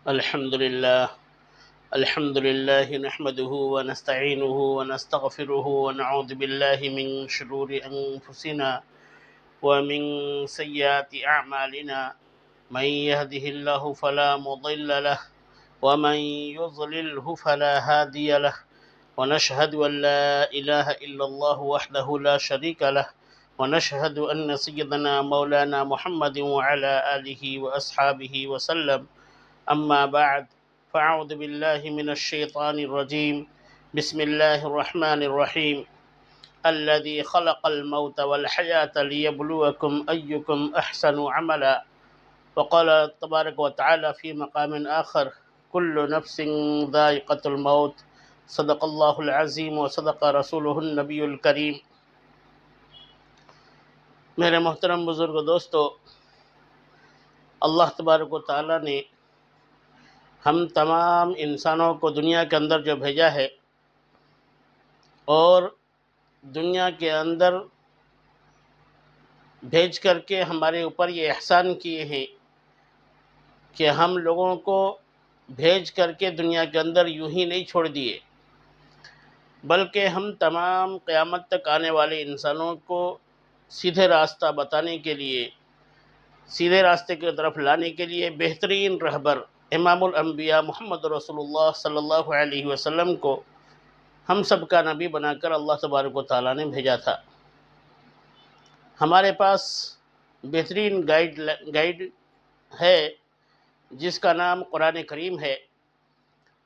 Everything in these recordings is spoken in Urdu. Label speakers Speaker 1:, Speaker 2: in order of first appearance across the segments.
Speaker 1: الحمد لله نحمده ونستعينه ونستغفره ونعوذ بالله من شرور أنفسنا ومن سيئات أعمالنا. من يهده الله فلا مضل له ومن يضلله فلا هادي له، ونشهد أن لا إله إلا الله وحده لا شريك له، ونشهد أن سيدنا مولانا محمد وعلى آله وأصحابه وسلم. أما بعد، فأعوذ بالله من الشيطان الرجيم. بسم الله الرحمن الرحيم. الذي خلق الموت والحياة ليبلوكم أيكم أحسن عملا. وقال تبارك وتعالى في مقام آخر: كل نفس ذائقة الموت. صدق الله العظيم وصدق رسوله النبی الکریم. میرے محترم بزرگ دوستو، اللہ تبارک و تعالیٰ نے ہم تمام انسانوں کو دنیا کے اندر جو بھیجا ہے اور دنیا کے اندر بھیج کر کے ہمارے اوپر یہ احسان کیے ہیں کہ ہم لوگوں کو بھیج کر کے دنیا کے اندر یوں ہی نہیں چھوڑ دیے، بلکہ ہم تمام قیامت تک آنے والے انسانوں کو سیدھے راستہ بتانے کے لیے، سیدھے راستے کی طرف لانے کے لیے بہترین رہبر امام الانبیاء محمد رسول اللہ صلی اللہ علیہ وسلم کو ہم سب کا نبی بنا کر اللہ تبارک و تعالیٰ نے بھیجا تھا۔ ہمارے پاس بہترین گائیڈ ہے جس کا نام قرآن کریم ہے،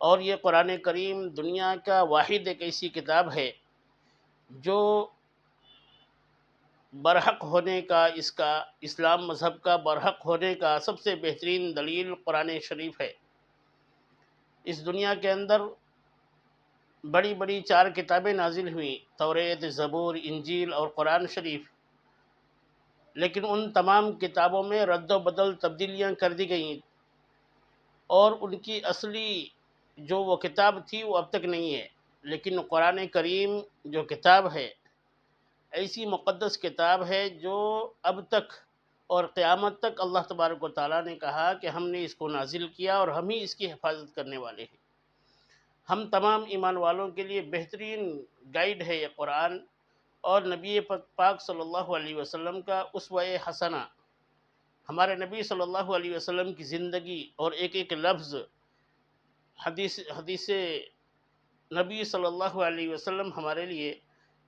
Speaker 1: اور یہ قرآن کریم دنیا کا واحد ایک ایسی کتاب ہے جو برحق ہونے کا، اس کا اسلام مذہب کا برحق ہونے کا سب سے بہترین دلیل قرآن شریف ہے۔ اس دنیا کے اندر بڑی بڑی 4 کتابیں نازل ہوئیں: توریت، زبور، انجیل اور قرآن شریف، لیکن ان تمام کتابوں میں رد و بدل تبدیلیاں کر دی گئیں، اور ان کی اصلی جو وہ کتاب تھی وہ اب تک نہیں ہے۔ لیکن قرآن کریم جو کتاب ہے، ایسی مقدس کتاب ہے جو اب تک اور قیامت تک اللہ تبارک و تعالیٰ نے کہا کہ ہم نے اس کو نازل کیا اور ہم ہی اس کی حفاظت کرنے والے ہیں۔ ہم تمام ایمان والوں کے لیے بہترین گائیڈ ہے یہ قرآن، اور نبی پاک صلی اللہ علیہ وسلم کا اسوہ حسنہ، ہمارے نبی صلی اللہ علیہ وسلم کی زندگی اور ایک ایک لفظ حدیث نبی صلی اللہ علیہ وسلم ہمارے لیے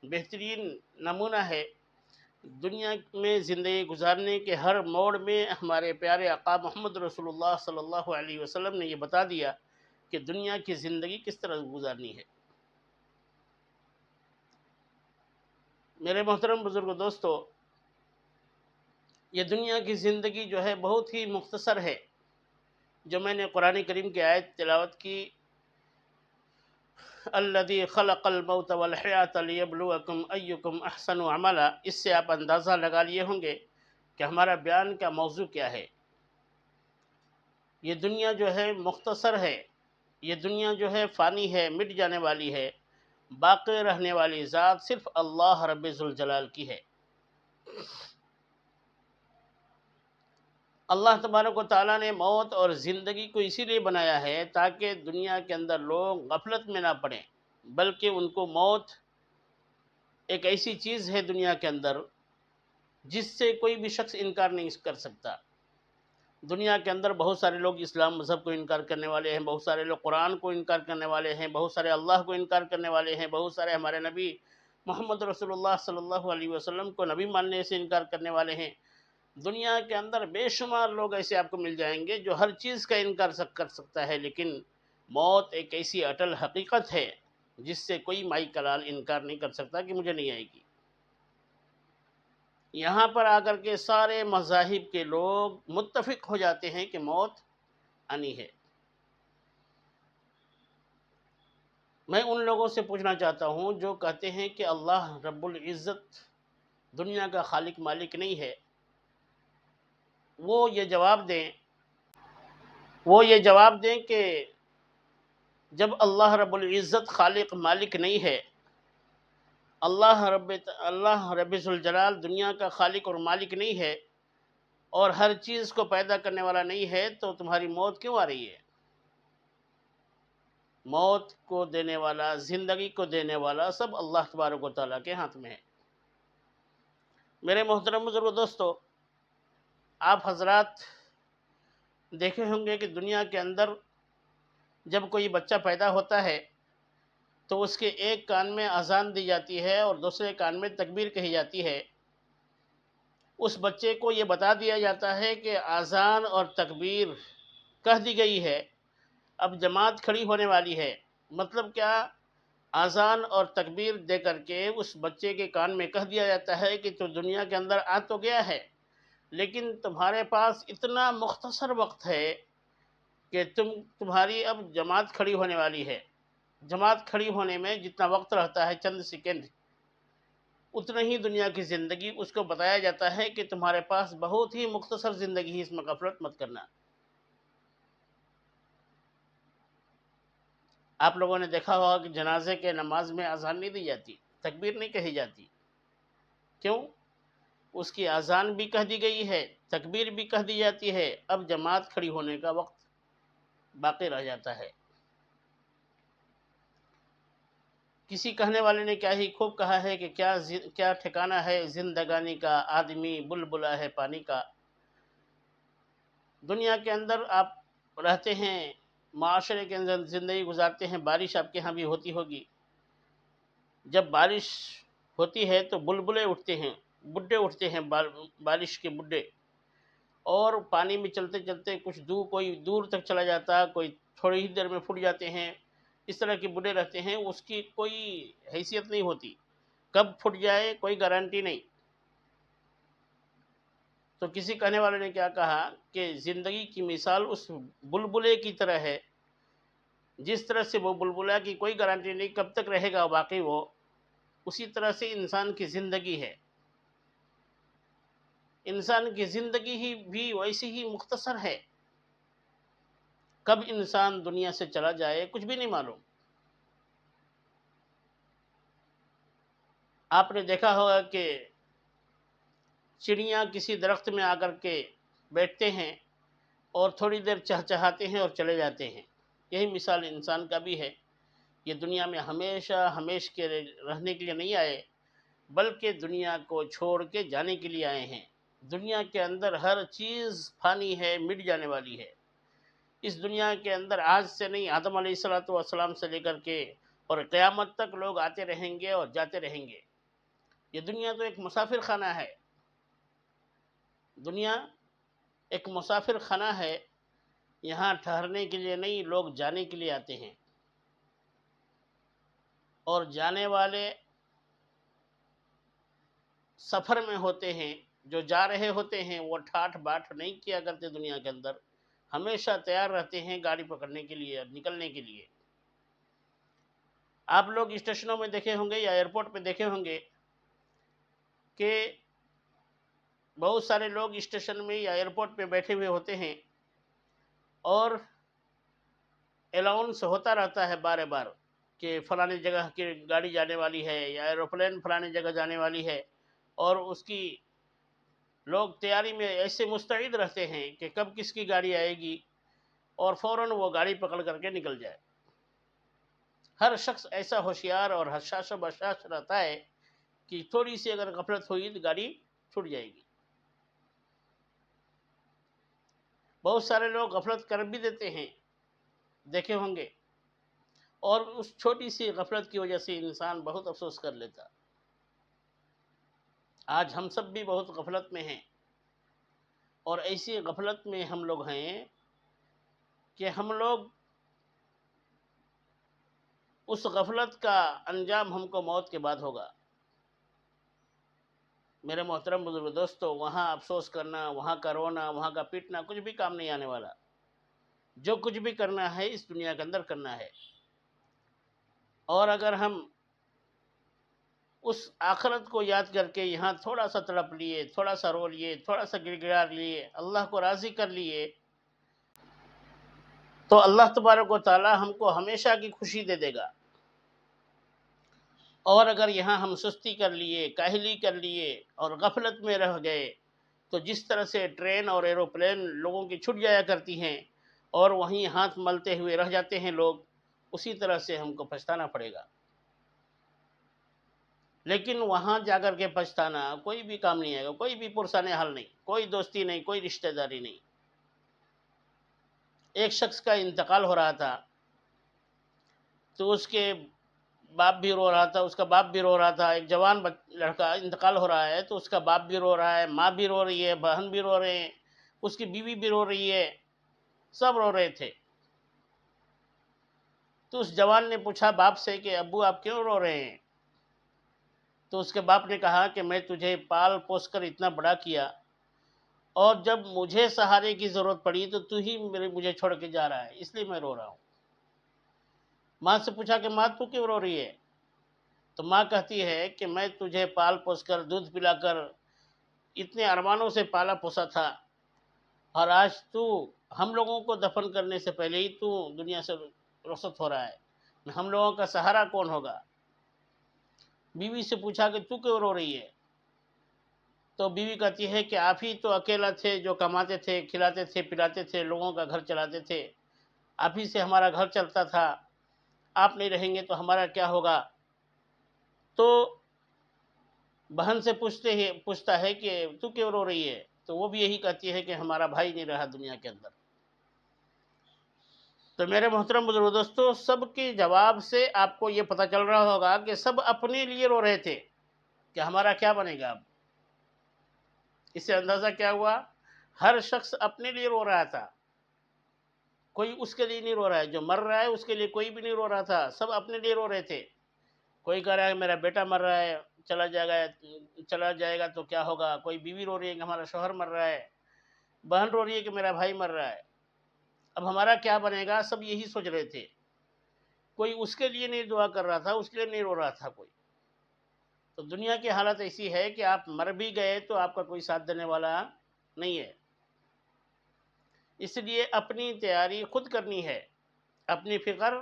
Speaker 1: بہترین نمونہ ہے۔ دنیا میں زندگی گزارنے کے ہر موڑ میں ہمارے پیارے آقا محمد رسول اللہ صلی اللہ علیہ وسلم نے یہ بتا دیا کہ دنیا کی زندگی کس طرح گزارنی ہے۔ میرے محترم بزرگ دوستو، یہ دنیا کی زندگی جو ہے بہت ہی مختصر ہے۔ جو میں نے قرآن کریم کی آیت تلاوت کی، الذی خلق الموت والحیات لیبلوکم ایکم احسن عملا، اس سے آپ اندازہ لگا لیے ہوں گے کہ ہمارا بیان کا موضوع کیا ہے۔ یہ دنیا جو ہے مختصر ہے، یہ دنیا جو ہے فانی ہے، مٹ جانے والی ہے، باقی رہنے والی ذات صرف اللہ رب ذوالجلال کی ہے۔ اللہ تبارک و تعالیٰ نے موت اور زندگی کو اسی لیے بنایا ہے تاکہ دنیا کے اندر لوگ غفلت میں نہ پڑیں، بلکہ ان کو موت ایک ایسی چیز ہے دنیا کے اندر جس سے کوئی بھی شخص انکار نہیں کر سکتا۔ دنیا کے اندر بہت سارے لوگ اسلام مذہب کو انکار کرنے والے ہیں، بہت سارے لوگ قرآن کو انکار کرنے والے ہیں، بہت سارے اللہ کو انکار کرنے والے ہیں، بہت سارے ہمارے نبی محمد رسول اللہ صلی اللہ علیہ وسلم کو نبی ماننے سے انکار کرنے والے ہیں۔ دنیا کے اندر بے شمار لوگ ایسے آپ کو مل جائیں گے جو ہر چیز کا انکار کر سکتا ہے، لیکن موت ایک ایسی اٹل حقیقت ہے جس سے کوئی مائی کلال انکار نہیں کر سکتا کہ مجھے نہیں آئے گی۔ یہاں پر آ کر کے سارے مذاہب کے لوگ متفق ہو جاتے ہیں کہ موت آنی ہے۔ میں ان لوگوں سے پوچھنا چاہتا ہوں جو کہتے ہیں کہ اللہ رب العزت دنیا کا خالق مالک نہیں ہے، وہ یہ جواب دیں کہ جب اللہ رب العزت خالق مالک نہیں ہے، اللہ رب ذوالجلال دنیا کا خالق اور مالک نہیں ہے اور ہر چیز کو پیدا کرنے والا نہیں ہے تو تمہاری موت کیوں آ رہی ہے؟ موت کو دینے والا، زندگی کو دینے والا سب اللہ تبارک و تعالیٰ کے ہاتھ میں ہے۔ میرے محترم بزرگ دوستو، آپ حضرات دیکھے ہوں گے کہ دنیا کے اندر جب کوئی بچہ پیدا ہوتا ہے تو اس کے ایک کان میں اذان دی جاتی ہے اور دوسرے کان میں تکبیر کہی جاتی ہے۔ اس بچے کو یہ بتا دیا جاتا ہے کہ اذان اور تکبیر کہہ دی گئی ہے، اب جماعت کھڑی ہونے والی ہے۔ مطلب کیا؟ اذان اور تکبیر دے کر کے اس بچے کے کان میں کہہ دیا جاتا ہے کہ تو دنیا کے اندر آ تو گیا ہے، لیکن تمہارے پاس اتنا مختصر وقت ہے کہ تمہاری اب جماعت کھڑی ہونے والی ہے۔ جماعت کھڑی ہونے میں جتنا وقت رہتا ہے، چند سیکنڈ، اتنا ہی دنیا کی زندگی۔ اس کو بتایا جاتا ہے کہ تمہارے پاس بہت ہی مختصر زندگی ہے، اس میں غفلت مت کرنا۔ آپ لوگوں نے دیکھا ہوگا کہ جنازے کے نماز میں اذان نہیں دی جاتی، تکبیر نہیں کہی جاتی۔ کیوں؟ اس کی اذان بھی کہہ دی گئی ہے، تکبیر بھی کہہ دی جاتی ہے، اب جماعت کھڑی ہونے کا وقت باقی رہ جاتا ہے۔ کسی کہنے والے نے کیا ہی خوب کہا ہے کہ کیا ٹھکانہ ہے زندگانی کا، آدمی بلبلا ہے پانی کا۔ دنیا کے اندر آپ رہتے ہیں، معاشرے کے اندر زندگی گزارتے ہیں، بارش آپ کے ہاں بھی ہوتی ہوگی۔ جب بارش ہوتی ہے تو بلبلے اٹھتے ہیں، بڈھے اٹھتے ہیں، بارش کے بڈھے، اور پانی میں چلتے چلتے کچھ دور، کوئی دور تک چلا جاتا ہے، کوئی تھوڑی ہی دیر میں پھٹ جاتے ہیں۔ اس طرح کے بڈھے رہتے ہیں، اس کی کوئی حیثیت نہیں ہوتی، کب پھٹ جائے کوئی گارنٹی نہیں۔ تو کسی کہنے والے نے کیا کہا کہ زندگی کی مثال اس بلبلے کی طرح ہے، جس طرح سے وہ بلبلا کی کوئی گارنٹی نہیں کب تک رہے گا باقی وہ، اسی طرح سے انسان کی زندگی ہے۔ انسان کی زندگی ہی بھی ویسی ہی مختصر ہے، کب انسان دنیا سے چلا جائے کچھ بھی نہیں معلوم۔ آپ نے دیکھا ہوگا کہ چڑیاں کسی درخت میں آ کر کے بیٹھتے ہیں اور تھوڑی دیر چہچہاتے ہیں اور چلے جاتے ہیں۔ یہی مثال انسان کا بھی ہے۔ یہ دنیا میں ہمیشہ ہمیشہ کے رہنے کے لیے نہیں آئے، بلکہ دنیا کو چھوڑ کے جانے کے لیے آئے ہیں۔ دنیا کے اندر ہر چیز فانی ہے، مٹ جانے والی ہے۔ اس دنیا کے اندر آج سے نہیں، آدم علیہ السلام سے لے کر کے اور قیامت تک لوگ آتے رہیں گے اور جاتے رہیں گے۔ یہ دنیا تو ایک مسافر خانہ ہے۔ دنیا ایک مسافر خانہ ہے، یہاں ٹھہرنے کے لیے نہیں، لوگ جانے کے لیے آتے ہیں، اور جانے والے سفر میں ہوتے ہیں۔ جو جا رہے ہوتے ہیں وہ ٹھاٹھ باٹھ نہیں کیا کرتے، دنیا کے اندر ہمیشہ تیار رہتے ہیں گاڑی پکڑنے کے لیے، نکلنے کے لیے۔ آپ لوگ اسٹیشنوں میں دیکھے ہوں گے یا ایئرپورٹ پہ دیکھے ہوں گے کہ بہت سارے لوگ اسٹیشن میں یا ایئرپورٹ پہ بیٹھے ہوئے ہوتے ہیں اور الاؤنس ہوتا رہتا ہے بار بار کہ فلانی جگہ کی گاڑی جانے والی ہے یا ایروپلین فلانی جگہ جانے والی ہے، اور اس کی لوگ تیاری میں ایسے مستعد رہتے ہیں کہ کب کس کی گاڑی آئے گی اور فوراً وہ گاڑی پکڑ کر کے نکل جائے۔ ہر شخص ایسا ہوشیار اور حساس و بشاش رہتا ہے کہ تھوڑی سی اگر غفلت ہوئی تو گاڑی چھوٹ جائے گی۔ بہت سارے لوگ غفلت کر بھی دیتے ہیں، دیکھے ہوں گے، اور اس چھوٹی سی غفلت کی وجہ سے انسان بہت افسوس کر لیتا۔ آج ہم سب بھی بہت غفلت میں ہیں، اور ایسی غفلت میں ہم لوگ ہیں کہ ہم لوگ اس غفلت کا انجام ہم کو موت کے بعد ہوگا۔ میرے محترم بزرگ دوستو، وہاں افسوس کرنا، وہاں کا رونا، وہاں کا پیٹنا کچھ بھی کام نہیں آنے والا۔ جو کچھ بھی کرنا ہے اس دنیا کے اندر کرنا ہے، اور اگر ہم اس آخرت کو یاد کر کے یہاں تھوڑا سا تڑپ لیے، تھوڑا سا رو لیے، تھوڑا سا گڑ گڑا لیے، اللہ کو راضی کر لیے، تو اللہ تبارک و تعالی ہم کو ہمیشہ کی خوشی دے دے گا۔ اور اگر یہاں ہم سستی کر لیے، کاہلی کر لیے اور غفلت میں رہ گئے تو جس طرح سے ٹرین اور ایروپلین لوگوں کی چھٹ جایا کرتی ہیں اور وہیں ہاتھ ملتے ہوئے رہ جاتے ہیں لوگ، اسی طرح سے ہم کو پچھتانا پڑے گا۔ لیکن وہاں جا کر کے پچھتانا کوئی بھی کام نہیں آئے گا، کوئی بھی پرسان حل نہیں، کوئی دوستی نہیں، کوئی رشتہ داری نہیں۔ ایک شخص کا انتقال ہو رہا تھا تو اس کے باپ بھی رو رہا تھا، اس کا باپ بھی رو رہا تھا۔ ایک جوان لڑکا انتقال ہو رہا ہے تو اس کا باپ بھی رو رہا ہے، ماں بھی رو رہی ہے، بہن بھی رو رہے ہیں، اس کی بیوی بھی رو رہی ہے، سب رو رہے تھے۔ تو اس جوان نے پوچھا باپ سے کہ ابو آپ کیوں رو رہے ہیں؟ تو اس کے باپ نے کہا کہ میں تجھے پال پوس کر اتنا بڑا کیا اور جب مجھے سہارے کی ضرورت پڑی تو ہی مجھے چھوڑ کے جا رہا ہے، اس لیے میں رو رہا ہوں۔ ماں سے پوچھا کہ ماں تو کیوں رو رہی ہے؟ تو ماں کہتی ہے کہ میں تجھے پال پوس کر دودھ پلا کر اتنے ارمانوں سے پالا پوسا تھا اور آج تو ہم لوگوں کو دفن کرنے سے پہلے ہی تو دنیا سے رخصت ہو رہا ہے، ہم لوگوں کا سہارا کون ہوگا؟ بیوی سے پوچھا کہ تو کیوں رو رہی ہے؟ تو بیوی کہتی ہے کہ آپ ہی تو اکیلا تھے جو کماتے تھے، کھلاتے تھے، پلاتے تھے، لوگوں کا گھر چلاتے تھے، آپ ہی سے ہمارا گھر چلتا تھا، آپ نہیں رہیں گے تو ہمارا کیا ہوگا؟ تو بہن سے پوچھتا ہے کہ تو کیوں رو رہی ہے؟ تو وہ بھی یہی کہتی ہے کہ ہمارا بھائی نہیں رہا دنیا کے اندر۔ تو میرے محترم بزرگ دوستو، سب کے جواب سے آپ کو یہ پتہ چل رہا ہوگا کہ سب اپنے لیے رو رہے تھے کہ ہمارا کیا بنے گا اب۔ اس سے اندازہ کیا ہوا؟ ہر شخص اپنے لیے رو رہا تھا، کوئی اس کے لیے نہیں رو رہا ہے، جو مر رہا ہے اس کے لیے کوئی بھی نہیں رو رہا تھا، سب اپنے لیے رو رہے تھے۔ کوئی کہہ رہا ہے میرا بیٹا مر رہا ہے، چلا جائے گا تو کیا ہوگا؟ کوئی بیوی رو رہی ہے کہ ہمارا شوہر مر رہا ہے، بہن رو رہی ہے کہ میرا بھائی مر رہا ہے، اب ہمارا کیا بنے گا؟ سب یہی سوچ رہے تھے۔ کوئی اس کے لیے نہیں دعا کر رہا تھا، اس کے لیے نہیں رو رہا تھا کوئی۔ تو دنیا کی حالت ایسی ہے کہ آپ مر بھی گئے تو آپ کا کوئی ساتھ دینے والا نہیں ہے۔ اس لیے اپنی تیاری خود کرنی ہے، اپنی فکر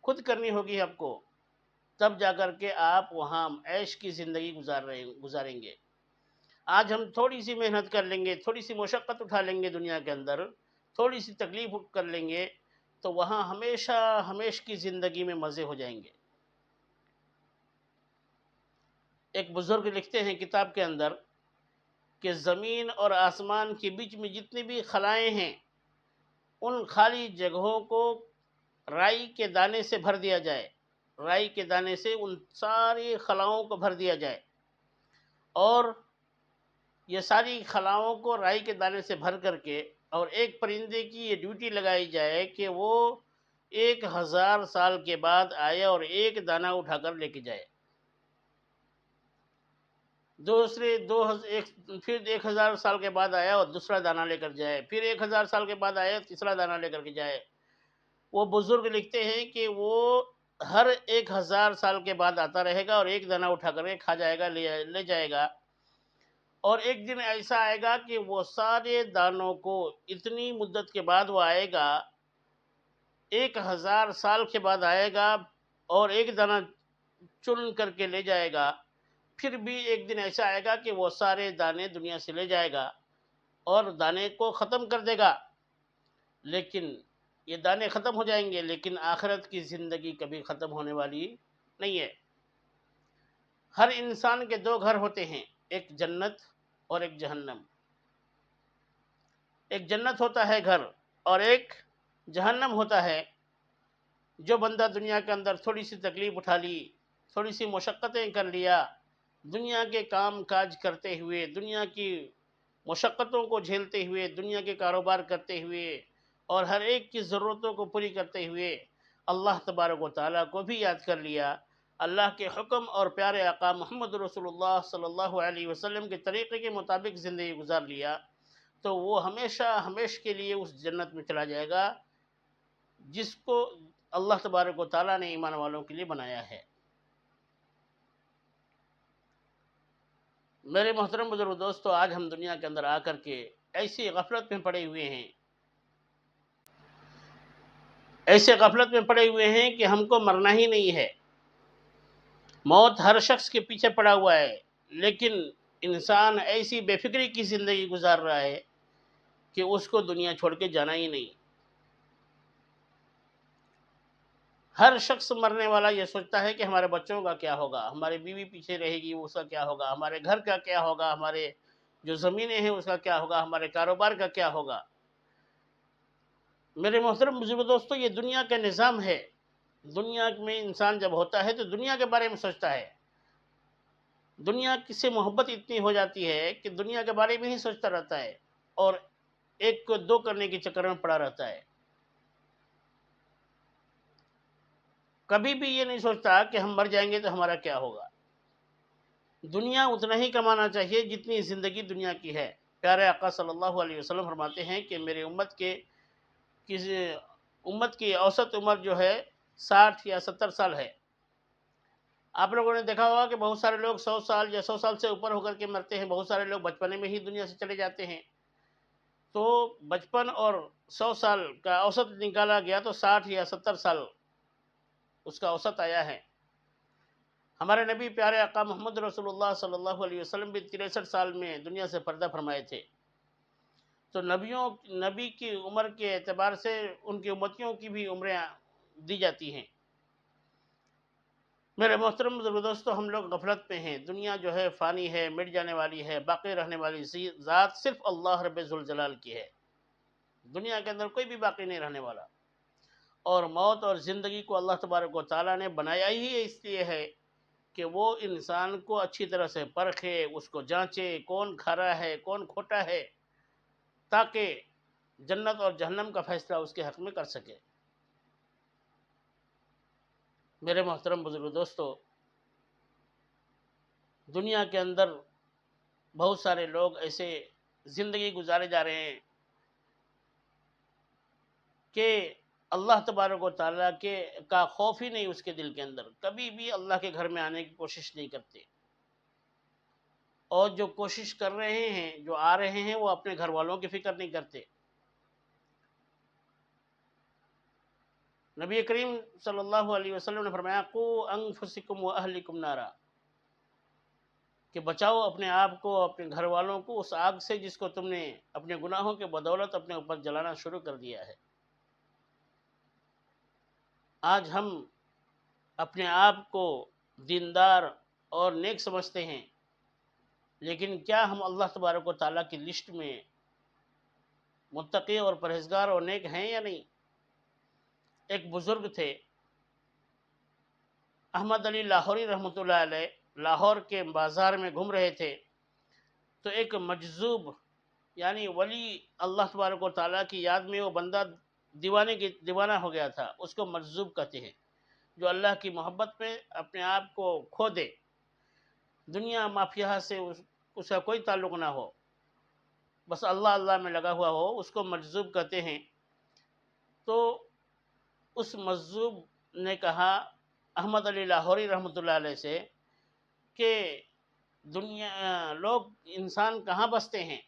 Speaker 1: خود کرنی ہوگی آپ کو، تب جا کر کے آپ وہاں عیش کی زندگی گزاریں گے۔ آج ہم تھوڑی سی محنت کر لیں گے، تھوڑی سی مشقت اٹھا لیں گے دنیا کے اندر، تھوڑی سی تکلیف کر لیں گے تو وہاں ہمیشہ کی زندگی میں مزے ہو جائیں گے۔ ایک بزرگ لکھتے ہیں کتاب کے اندر کہ زمین اور آسمان کے بیچ میں جتنی بھی خلائیں ہیں ان خالی جگہوں کو رائی کے دانے سے بھر دیا جائے، رائی کے دانے سے ان ساری خلاؤں کو بھر دیا جائے اور یہ ساری خلاؤں کو رائی کے دانے سے بھر کر کے اور ایک پرندے کی یہ ڈیوٹی لگائی جائے کہ وہ 1000 سال کے بعد آئے اور ایک دانہ اٹھا کر لے کے جائے، پھر 1000 سال کے بعد آیا اور دوسرا دانہ لے کر جائے، پھر 1000 سال کے بعد آیا تیسرا دانہ لے کر کے جائے۔ وہ بزرگ لکھتے ہیں کہ وہ ہر 1000 سال کے بعد آتا رہے گا اور ایک دانہ اٹھا کر کے کھا جائے گا، لے جائے گا، اور ایک دن ایسا آئے گا کہ وہ سارے دانوں کو اتنی مدت کے بعد وہ آئے گا، 1000 سال کے بعد آئے گا اور ایک دانہ چن کر کے لے جائے گا، پھر بھی ایک دن ایسا آئے گا کہ وہ سارے دانے دنیا سے لے جائے گا اور دانے کو ختم کر دے گا، لیکن یہ دانے ختم ہو جائیں گے لیکن آخرت کی زندگی کبھی ختم ہونے والی نہیں ہے۔ ہر انسان کے دو گھر ہوتے ہیں، ایک جنت اور ایک جہنم۔ ایک جنت ہوتا ہے گھر اور ایک جہنم ہوتا ہے۔ جو بندہ دنیا کے اندر تھوڑی سی تکلیف اٹھا لی، تھوڑی سی مشقتیں کر لیا، دنیا کے کام کاج کرتے ہوئے، دنیا کی مشقتوں کو جھیلتے ہوئے، دنیا کے کاروبار کرتے ہوئے اور ہر ایک کی ضرورتوں کو پوری کرتے ہوئے اللہ تبارک و تعالیٰ کو بھی یاد کر لیا، اللہ کے حکم اور پیارے آقا محمد رسول اللہ صلی اللہ علیہ وسلم کے طریقے کے مطابق زندگی گزار لیا، تو وہ ہمیشہ کے لیے اس جنت میں چلا جائے گا جس کو اللہ تبارک و تعالیٰ نے ایمان والوں کے لیے بنایا ہے۔ میرے محترم بزرگ دوستو، آج ہم دنیا کے اندر آ کر کے ایسی غفلت میں پڑے ہوئے ہیں، کہ ہم کو مرنا ہی نہیں ہے، موت ہر شخص کے پیچھے پڑا ہوا ہے، لیکن انسان ایسی بے فکری کی زندگی گزار رہا ہے کہ اس کو دنیا چھوڑ کے جانا ہی نہیں۔ ہر شخص مرنے والا یہ سوچتا ہے کہ ہمارے بچوں کا کیا ہوگا، ہماری بیوی پیچھے رہے گی اس کا کیا ہوگا، ہمارے گھر کا کیا ہوگا، ہمارے جو زمینیں ہیں اس کا کیا ہوگا، ہمارے کاروبار کا کیا ہوگا۔ میرے محترم بزرگ دوستو، یہ دنیا کا نظام ہے۔ دنیا میں انسان جب ہوتا ہے تو دنیا کے بارے میں سوچتا ہے، دنیا سے محبت اتنی ہو جاتی ہے کہ دنیا کے بارے میں ہی سوچتا رہتا ہے اور ایک کو دو کرنے کے چکر میں پڑا رہتا ہے۔ کبھی بھی یہ نہیں سوچتا کہ ہم مر جائیں گے تو ہمارا کیا ہوگا۔ دنیا اتنا ہی کمانا چاہیے جتنی زندگی دنیا کی ہے۔ پیارے آقا صلی اللہ علیہ وسلم فرماتے ہیں کہ میرے امت کی اوسط عمر جو ہے 60 یا 70 سال ہے۔ آپ لوگوں نے دیکھا ہوگا کہ بہت سارے لوگ 100 سال یا 100 سال سے اوپر ہو کر کے مرتے ہیں، بہت سارے لوگ بچپنے میں ہی دنیا سے چلے جاتے ہیں۔ تو بچپن اور 100 سال کا اوسط نکالا گیا تو 60 یا 70 سال اس کا اوسط آیا ہے۔ ہمارے نبی پیارے آقا محمد رسول اللہ صلی اللہ علیہ وسلم بھی 63 سال میں دنیا سے پردہ فرمائے تھے۔ تو نبی کی عمر کے اعتبار سے ان کی امتیوں کی بھی عمریں دی جاتی ہیں۔ میرے محترم بزرگ دوستو، ہم لوگ غفلت میں ہیں۔ دنیا جو ہے فانی ہے، مٹ جانے والی ہے، باقی رہنے والی ذات صرف اللہ رب ذوالجلال کی ہے۔ دنیا کے اندر کوئی بھی باقی نہیں رہنے والا، اور موت اور زندگی کو اللہ تبارک و تعالیٰ نے بنایا ہی اس لیے ہے کہ وہ انسان کو اچھی طرح سے پرکھے، اس کو جانچے کون کھرا ہے کون کھوٹا ہے، تاکہ جنت اور جہنم کا فیصلہ اس کے حق میں کر سکے۔ میرے محترم بزرگ دوستو، دنیا کے اندر بہت سارے لوگ ایسے زندگی گزارے جا رہے ہیں کہ اللہ تبارک و تعالیٰ کا خوف ہی نہیں اس کے دل کے اندر، کبھی بھی اللہ کے گھر میں آنے کی کوشش نہیں کرتے، اور جو کوشش کر رہے ہیں، جو آ رہے ہیں، وہ اپنے گھر والوں کی فکر نہیں کرتے۔ نبی کریم صلی اللہ علیہ وسلم نے فرمایا قوا انفسکم واہلکم نارا، کہ بچاؤ اپنے آپ کو، اپنے گھر والوں کو اس آگ سے جس کو تم نے اپنے گناہوں کے بدولت اپنے اوپر جلانا شروع کر دیا ہے۔ آج ہم اپنے آپ کو دیندار اور نیک سمجھتے ہیں، لیکن کیا ہم اللہ تبارک و تعالیٰ کی لسٹ میں متقی اور پرہیزگار اور نیک ہیں یا نہیں؟ ایک بزرگ تھے احمد علی لاہوری رحمۃ اللہ علیہ، لاہور کے بازار میں گھوم رہے تھے، تو ایک مجذوب یعنی ولی اللہ تبارک و تعالیٰ کی یاد میں وہ بندہ دیوانہ ہو گیا تھا، اس کو مجذوب کہتے ہیں، جو اللہ کی محبت میں اپنے آپ کو کھو دے، دنیا مافیہ سے اس کا کوئی تعلق نہ ہو، بس اللہ اللہ میں لگا ہوا ہو، اس کو مجذوب کہتے ہیں۔ تو اس مجذوب نے کہا احمد علی لاہوری رحمۃ اللہ علیہ سے کہ لوگ انسان کہاں بستے ہیں؟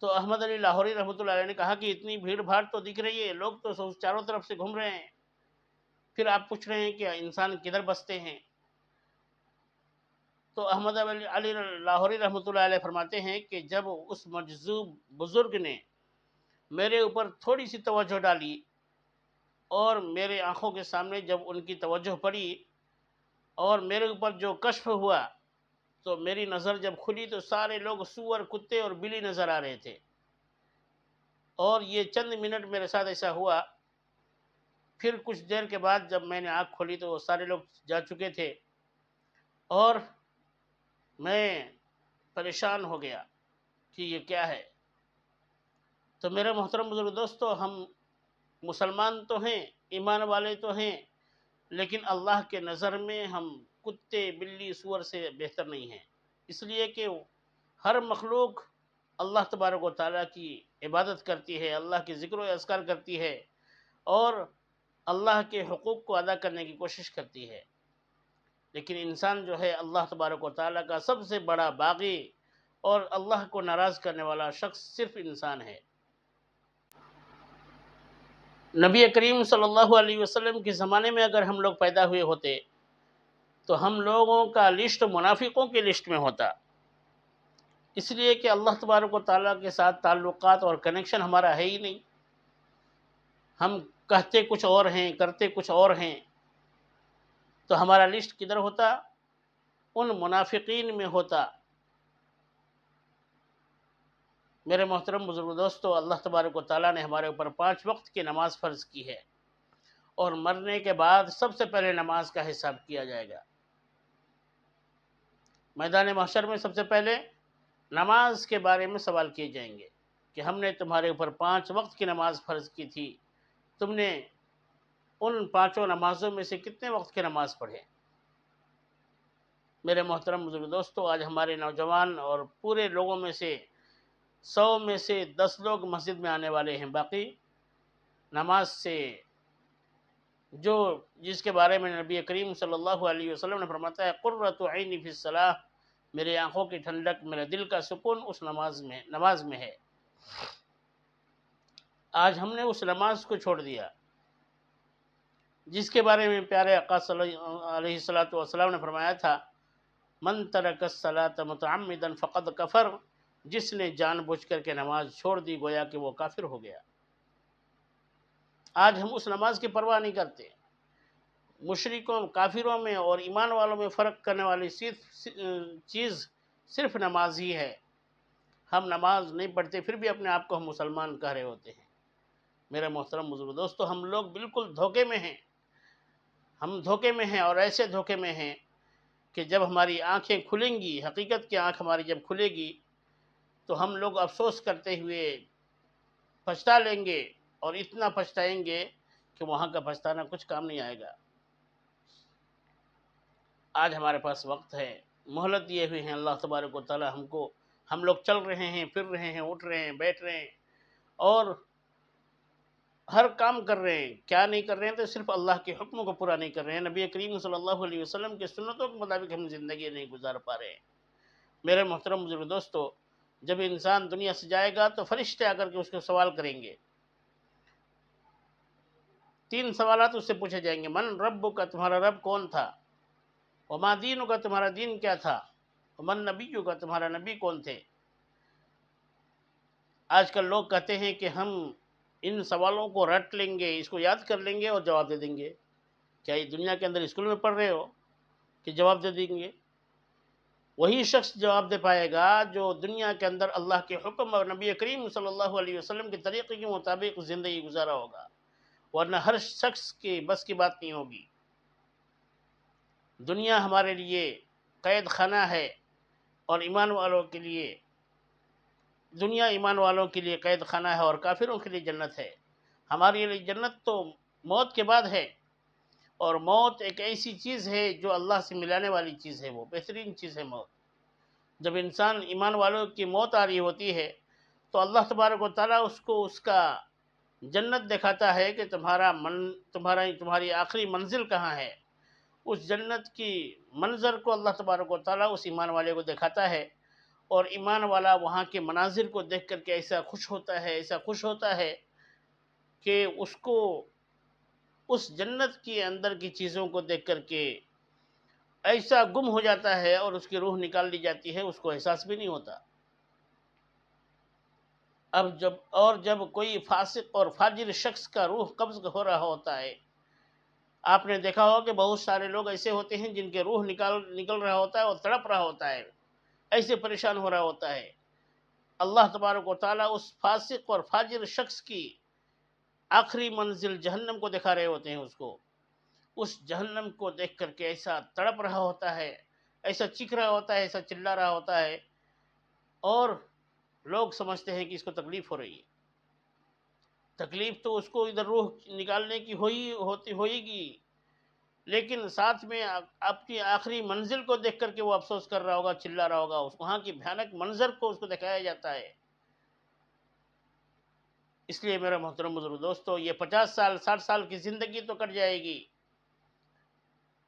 Speaker 1: تو احمد علی لاہوری رحمۃ اللہ علیہ نے کہا کہ اتنی بھیڑ بھاڑ تو دکھ رہی ہے، لوگ تو چاروں طرف سے گھوم رہے ہیں، پھر آپ پوچھ رہے ہیں کہ انسان کدھر بستے ہیں؟ تو احمد علی لاہوری رحمۃ اللہ علیہ فرماتے ہیں کہ جب اس مجذوب بزرگ نے میرے اوپر تھوڑی سی توجہ ڈالی اور میرے آنکھوں کے سامنے جب ان کی توجہ پڑی اور میرے اوپر جو کشف ہوا، تو میری نظر جب کھلی تو سارے لوگ سور، کتے اور بلی نظر آ رہے تھے، اور یہ چند منٹ میرے ساتھ ایسا ہوا۔ پھر کچھ دیر کے بعد جب میں نے آنکھ کھولی تو وہ سارے لوگ جا چکے تھے، اور میں پریشان ہو گیا کہ یہ کیا ہے۔ تو میرے محترم بزرگ دوستو، ہم مسلمان تو ہیں، ایمان والے تو ہیں، لیکن اللہ کے نظر میں ہم کتے، بلی، سور سے بہتر نہیں ہیں، اس لیے کہ ہر مخلوق اللہ تبارک و تعالیٰ کی عبادت کرتی ہے، اللہ کی ذکر و اذکار کرتی ہے، اور اللہ کے حقوق کو ادا کرنے کی کوشش کرتی ہے، لیکن انسان جو ہے اللہ تبارک و تعالیٰ کا سب سے بڑا باغی اور اللہ کو ناراض کرنے والا شخص صرف انسان ہے۔ نبی کریم صلی اللہ علیہ وسلم کے زمانے میں اگر ہم لوگ پیدا ہوئے ہوتے تو ہم لوگوں کا لسٹ منافقوں کی لسٹ میں ہوتا، اس لیے کہ اللہ تبارک و تعالیٰ کے ساتھ تعلقات اور کنیکشن ہمارا ہے ہی نہیں. ہم کہتے کچھ اور ہیں، کرتے کچھ اور ہیں، تو ہمارا لسٹ کدھر ہوتا؟ ان منافقین میں ہوتا. میرے محترم بزرگ دوستو، اللہ تبارک و تعالیٰ نے ہمارے اوپر 5 وقت کی نماز فرض کی ہے، اور مرنے کے بعد سب سے پہلے نماز کا حساب کیا جائے گا. میدان محشر میں سب سے پہلے نماز کے بارے میں سوال کیے جائیں گے کہ ہم نے تمہارے اوپر 5 وقت کی نماز فرض کی تھی، تم نے ان 5 نمازوں میں سے کتنے وقت کی نماز پڑھے؟ میرے محترم بزرگ دوستو، آج ہمارے نوجوان اور پورے لوگوں میں سے 100 میں سے 10 لوگ مسجد میں آنے والے ہیں، باقی نماز سے جس کے بارے میں نبی کریم صلی اللہ علیہ وسلم نے فرماتا ہے قرۃ عینی فی الصلاۃ، میرے آنکھوں کی ٹھنڈک، میرے دل کا سکون اس نماز میں ہے. آج ہم نے اس نماز کو چھوڑ دیا جس کے بارے میں پیارے آقا صلی اللہ علیہ وسلم نے فرمایا تھا من ترک الصلاۃ متعمدا فقد کفر، جس نے جان بوجھ کر کے نماز چھوڑ دی گویا کہ وہ کافر ہو گیا. آج ہم اس نماز کی پرواہ نہیں کرتے. مشرکوں، کافروں میں اور ایمان والوں میں فرق کرنے والی چیز صرف نماز ہی ہے. ہم نماز نہیں پڑھتے پھر بھی اپنے آپ کو ہم مسلمان کہہ رہے ہوتے ہیں. میرے محترم بزرگ دوستو، ہم لوگ بالکل دھوکے میں ہیں. ہم دھوکے میں ہیں، اور ایسے دھوکے میں ہیں کہ جب ہماری آنکھیں کھلیں گی، حقیقت کی آنکھ ہماری جب کھلے گی، تو ہم لوگ افسوس کرتے ہوئے پچھتا لیں گے، اور اتنا پچھتائیں گے کہ وہاں کا پچھتانا کچھ کام نہیں آئے گا. آج ہمارے پاس وقت ہے، مہلت دیے ہوئے ہیں اللہ تبارک و تعالی ہم لوگ چل رہے ہیں، پھر رہے ہیں، اٹھ رہے ہیں، بیٹھ رہے ہیں، اور ہر کام کر رہے ہیں. کیا نہیں کر رہے ہیں؟ تو صرف اللہ کے حکم کو پورا نہیں کر رہے ہیں، نبی کریم صلی اللہ علیہ وسلم کے سنتوں کے مطابق ہم زندگی نہیں گزار پا رہے ہیں. میرے محترم بزرگ دوستو، جب انسان دنیا سے جائے گا تو فرشتے آ کر کے اس کو سوال کریں گے. 3 سوالات اس سے پوچھے جائیں گے. من رب کا، تمہارا رب کون تھا؟ وما دین کا، تمہارا دین کیا تھا؟ ومن نبی کا، تمہارا نبی کون تھے؟ آج کل لوگ کہتے ہیں کہ ہم ان سوالوں کو رٹ لیں گے، اس کو یاد کر لیں گے اور جواب دے دیں گے. کیا یہ دنیا کے اندر اسکول میں پڑھ رہے ہو کہ جواب دے دیں گے؟ وہی شخص جواب دے پائے گا جو دنیا کے اندر اللہ کے حکم اور نبی کریم صلی اللہ علیہ وسلم کے طریقے کے مطابق زندگی گزارا ہوگا، ورنہ ہر شخص کے بس کی بات نہیں ہوگی. دنیا ہمارے لیے قید خانہ ہے، اور دنیا ایمان والوں کے لیے قید خانہ ہے، اور کافروں کے لیے جنت ہے. ہمارے لیے جنت تو موت کے بعد ہے، اور موت ایک ایسی چیز ہے جو اللہ سے ملانے والی چیز ہے، وہ بہترین چیز ہے موت. جب انسان ایمان والوں کی موت آ رہی ہوتی ہے تو اللہ تبارک و تعالیٰ اس کو اس کا جنت دکھاتا ہے کہ تمہاری آخری منزل کہاں ہے. اس جنت کی منظر کو اللہ تبارک و تعالیٰ اس ایمان والے کو دکھاتا ہے، اور ایمان والا وہاں کے مناظر کو دیکھ کر کے ایسا خوش ہوتا ہے کہ اس کو اس جنت کے اندر کی چیزوں کو دیکھ کر کے ایسا گم ہو جاتا ہے، اور اس کی روح نکال لی جاتی ہے، اس کو احساس بھی نہیں ہوتا. جب کوئی فاسق اور فاجر شخص کا روح قبض ہو رہا ہوتا ہے، آپ نے دیکھا ہو کہ بہت سارے لوگ ایسے ہوتے ہیں جن کے روح نکل رہا ہوتا ہے اور تڑپ رہا ہوتا ہے، ایسے پریشان ہو رہا ہوتا ہے. اللہ تبارک و تعالیٰ اس فاسق اور فاجر شخص کی آخری منزل جہنم کو دکھا رہے ہوتے ہیں. اس جہنم کو دیکھ کر کے ایسا تڑپ رہا ہوتا ہے، ایسا چیخ رہا ہوتا ہے، ایسا چلا رہا ہوتا ہے، اور لوگ سمجھتے ہیں کہ اس کو تکلیف ہو رہی ہے. تکلیف تو اس کو ادھر روح نکالنے کی ہوئے گی، لیکن ساتھ میں اپنی آخری منزل کو دیکھ کر کے وہ افسوس کر رہا ہوگا، چلا رہا ہوگا. وہاں کی بھیانک منظر کو اس کو دکھایا جاتا ہے. اس لیے میرا محترم بزرگ دوستو، یہ 50 سال 60 سال کی زندگی تو کٹ جائے گی،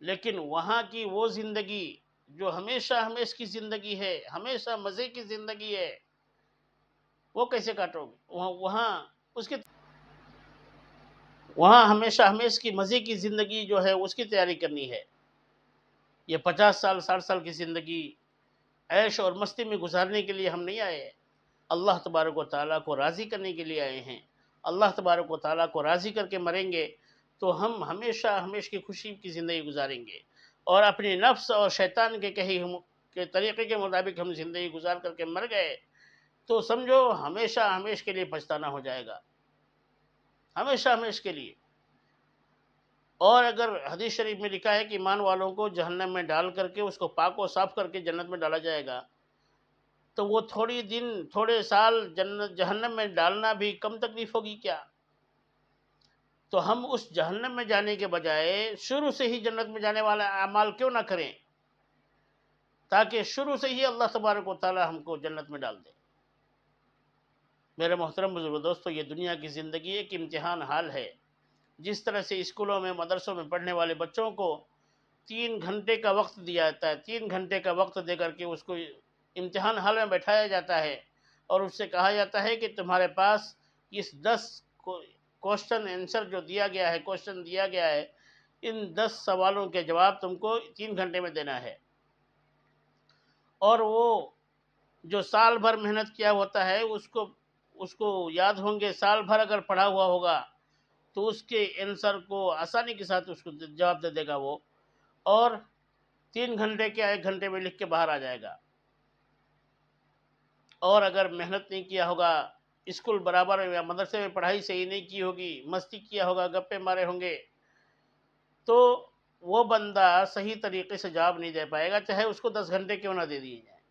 Speaker 1: لیکن وہاں کی وہ زندگی جو ہمیشہ کی زندگی ہے، ہمیشہ مزے کی زندگی ہے، وہ کیسے کاٹو گے؟ وہاں ہمیشہ کی مزے کی زندگی جو ہے اس کی تیاری کرنی ہے. یہ 50 سال 60 سال کی زندگی عیش اور مستی میں گزارنے کے لیے ہم نہیں آئے ہیں، اللہ تبارک و تعالیٰ کو راضی کرنے کے لیے آئے ہیں۔ اللہ تبارک و تعالیٰ کو راضی کر کے مریں گے تو ہم ہمیشہ ہمیشہ کی خوشی کی زندگی گزاریں گے، اور اپنے نفس اور شیطان کے کے طریقے کے مطابق ہم زندگی گزار کر کے مر گئے تو سمجھو ہمیشہ ہمیشہ کے لیے پچھتانا ہو جائے گا، ہمیشہ ہمیشہ کے لیے۔ اور اگر حدیث شریف میں لکھا ہے کہ ایمان والوں کو جہنم میں ڈال کر کے اس کو پاک و صاف کر کے جنت میں ڈالا جائے گا، تو وہ تھوڑے سال جہنم میں ڈالنا بھی کم تکلیف ہوگی کیا؟ تو ہم اس جہنم میں جانے کے بجائے شروع سے ہی جنت میں جانے والا اعمال کیوں نہ کریں، تاکہ شروع سے ہی اللہ تبارک و تعالی ہم کو جنت میں ڈال دے۔ میرے محترم بزرگ دوستو، یہ دنیا کی زندگی ایک امتحان حال ہے۔ جس طرح سے اسکولوں میں مدرسوں میں پڑھنے والے بچوں کو 3 گھنٹے کا وقت دیا جاتا ہے، 3 گھنٹے کا وقت دے کر کے اس کو امتحان حال میں بیٹھایا جاتا ہے، اور اس سے کہا جاتا ہے کہ تمہارے پاس اس 10 کوشچن آنسر جو دیا گیا ہے، کوشچن دیا گیا ہے، ان 10 سوالوں کے جواب تم کو 3 گھنٹے میں دینا ہے۔ اور وہ جو سال بھر محنت کیا ہوتا ہے اس کو یاد ہوں گے، سال بھر اگر پڑھا ہوا ہوگا تو اس کے آنسر کو آسانی کے ساتھ اس کو جواب دے دے گا وہ، اور 3 گھنٹے کے 1 گھنٹے میں لکھ کے باہر آ جائے گا۔ اور اگر محنت نہیں کیا ہوگا، اسکول برابر یا مدرسے میں پڑھائی صحیح نہیں کی ہوگی، مستی کیا ہوگا، گپے مارے ہوں گے، تو وہ بندہ صحیح طریقے سے جواب نہیں دے پائے گا، چاہے اس کو 10 گھنٹے کیوں نہ دے دیے جائیں۔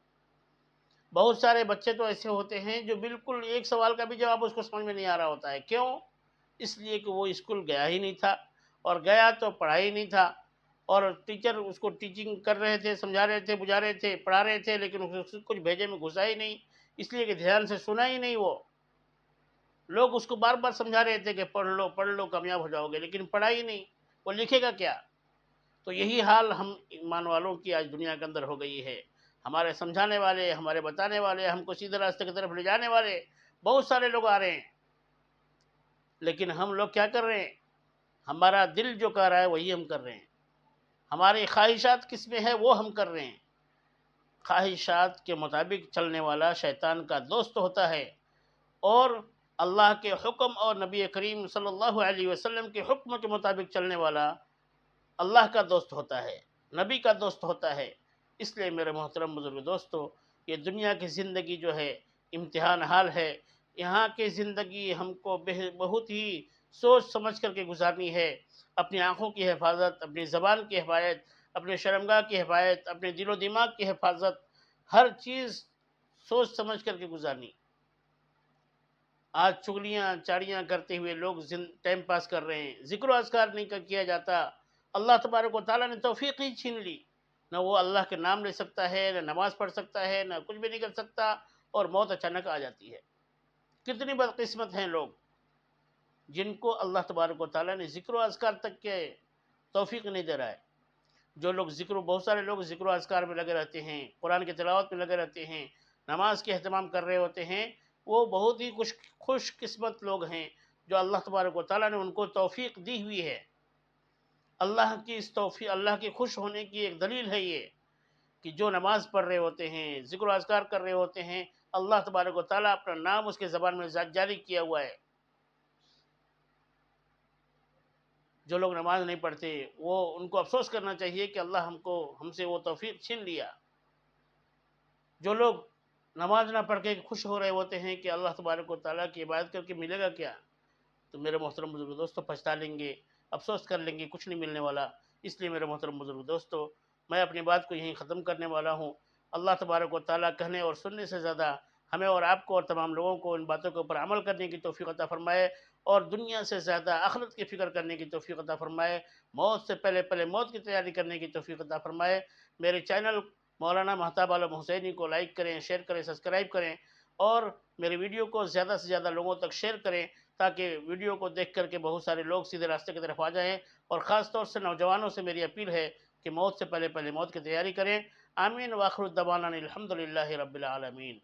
Speaker 1: بہت سارے بچے تو ایسے ہوتے ہیں جو بالکل ایک سوال کا بھی جواب اس کو سمجھ میں نہیں آ رہا ہوتا ہے، کیوں؟ اس لیے کہ وہ اسکول گیا ہی نہیں تھا، اور گیا تو پڑھا ہی نہیں تھا، اور ٹیچر اس کو ٹیچنگ کر رہے تھے، سمجھا رہے تھے، بجھا رہے تھے، پڑھا رہے تھے، لیکن اس کو کچھ بھیجے میں گھسا ہی نہیں، اس لیے کہ دھیان سے سنا ہی نہیں۔ وہ لوگ اس کو بار بار سمجھا رہے تھے کہ پڑھ لو کامیاب ہو جاؤ گے، لیکن پڑھا ہی نہیں، وہ لکھے گا کیا؟ تو یہی حال ہم ایمان والوں کی آج دنیا کے اندر ہو گئی ہے۔ ہمارے سمجھانے والے، ہمارے بتانے والے، ہم کو سیدھے راستے کی طرف لے جانے والے بہت سارے لوگ آ رہے ہیں، لیکن ہم لوگ کیا کر رہے ہیں؟ ہمارا دل جو کہہ رہا ہے وہی ہم کر رہے ہیں، ہماری خواہشات کس میں ہے وہ ہم کر رہے ہیں۔ خواہشات کے مطابق چلنے والا شیطان کا دوست ہوتا ہے، اور اللہ کے حکم اور نبی کریم صلی اللہ علیہ وسلم کے حکم کے مطابق چلنے والا اللہ کا دوست ہوتا ہے، نبی کا دوست ہوتا ہے۔ اس لیے میرے محترم بزرگ دوستو، یہ دنیا کی زندگی جو ہے امتحان حال ہے۔ یہاں کی زندگی ہم کو بہت ہی سوچ سمجھ کر کے گزارنی ہے۔ اپنی آنکھوں کی حفاظت، اپنی زبان کی حفاظت، اپنے شرمگاہ کی حفاظت، اپنے دل و دماغ کی حفاظت، ہر چیز سوچ سمجھ کر کے گزارنی۔ آج چغلیاں چاڑیاں کرتے ہوئے لوگ ٹائم پاس کر رہے ہیں، ذکر و اذکار نہیں کیا جاتا۔ اللہ تبارک و تعالیٰ نے توفیق ہی چھین لی، نہ وہ اللہ کے نام لے سکتا ہے، نہ نماز پڑھ سکتا ہے، نہ کچھ بھی نہیں کر سکتا، اور موت اچانک آ جاتی ہے۔ کتنی بدقسمت ہیں لوگ جن کو اللہ تبارک و تعالیٰ نے ذکر و اذکار تک کے توفیق نہیں دے رہا ہے۔ جو لوگ بہت سارے لوگ ذکر و اذکار میں لگے رہتے ہیں، قرآن کی تلاوت میں لگے رہتے ہیں، نماز کے اہتمام کر رہے ہوتے ہیں، وہ بہت ہی خوش قسمت لوگ ہیں جو اللہ تبارک و تعالیٰ نے ان کو توفیق دی ہوئی ہے۔ اللہ کی اس توفیق، اللہ کے خوش ہونے کی ایک دلیل ہے یہ کہ جو نماز پڑھ رہے ہوتے ہیں، ذکر و اذکار کر رہے ہوتے ہیں، اللہ تبارک و تعالیٰ اپنا نام اس کے زبان میں جاری کیا ہوا ہے۔ جو لوگ نماز نہیں پڑھتے ان کو افسوس کرنا چاہیے کہ اللہ ہم سے وہ توفیق چھین لیا۔ جو لوگ نماز نہ پڑھ کے خوش ہو رہے ہوتے ہیں کہ اللہ تبارک و تعالیٰ کی عبادت کر کے ملے گا کیا، تو میرے محترم بزرگ دوستو پچھتا لیں گے، افسوس کر لیں گے، کچھ نہیں ملنے والا۔ اس لیے میرے محترم بزرگ دوستو، میں اپنی بات کو یہیں ختم کرنے والا ہوں۔ اللہ تبارک و تعالیٰ کہنے اور سننے سے زیادہ ہمیں اور آپ کو اور تمام لوگوں کو ان باتوں کے اوپر عمل کرنے کی توفیق عطا فرمائے، اور دنیا سے زیادہ آخرت کی فکر کرنے کی توفیق عطا فرمائے، موت سے پہلے موت کی تیاری کرنے کی توفیق عطا فرمائے۔ میرے چینل مولانا مہتاب عالم حسینی کو لائک کریں، شیئر کریں، سبسکرائب کریں، اور میری ویڈیو کو زیادہ سے زیادہ لوگوں تک شیئر کریں، تاکہ ویڈیو کو دیکھ کر کے بہت سارے لوگ سیدھے راستے کی طرف آ جائیں۔ اور خاص طور سے نوجوانوں سے میری اپیل ہے کہ موت سے پہلے موت کی تیاری کریں۔ آمین، وآخر الدعوانا الحمدللہ رب العالمین۔